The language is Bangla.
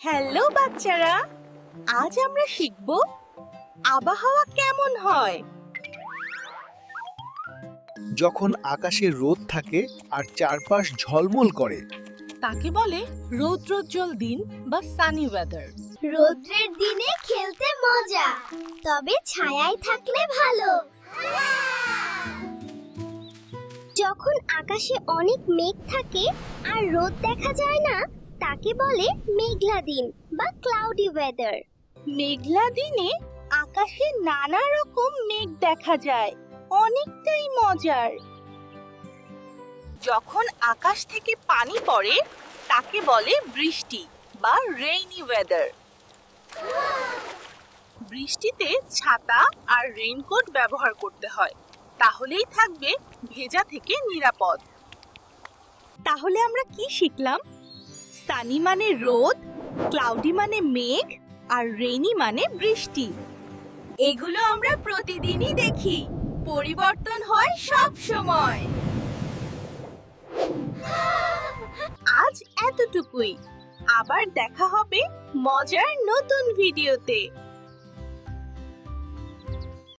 হ্যালো বাচ্চারা, আজ আমরা শিখব আবহাওয়া কেমন হয়। যখন আকাশে রোদ থাকে আর চারপাশ ঝলমল করে তাকে বলে রৌদ্রোজ্জ্বল দিন বা সানি ওয়েদার। রোদ্রের দিনে খেলতে মজা, তবে ছায়ায় থাকলে ভালো। যখন আকাশে অনেক মেঘ থাকে আর রোদ দেখা যায় না, তাকে বলে মেঘলা দিন বা ক্লাউডি ওয়েদার। মেঘলা দিনে আকাশে নানা রকম মেঘ দেখা যায়, অনেকটাই মজার। যখন আকাশ থেকে পানি পড়ে তাকে বলে বৃষ্টি বা রেইনি ওয়েদার। বৃষ্টিতে ছাতা আর রেইনকোট ব্যবহার করতে হয়, তাহলেই থাকবে ভেজা থেকে নিরাপদ। তাহলে আমরা কি শিখলাম? সানি মানে রোদ, ক্লাউডি মানে মেঘ, আর রেইনি মানে বৃষ্টি। এগুলো আমরা প্রতিদিনই দেখি, পরিবর্তন হয় সব সময়। আজ এতটুকুই, আবার দেখা হবে মজার নতুন ভিডিওতে।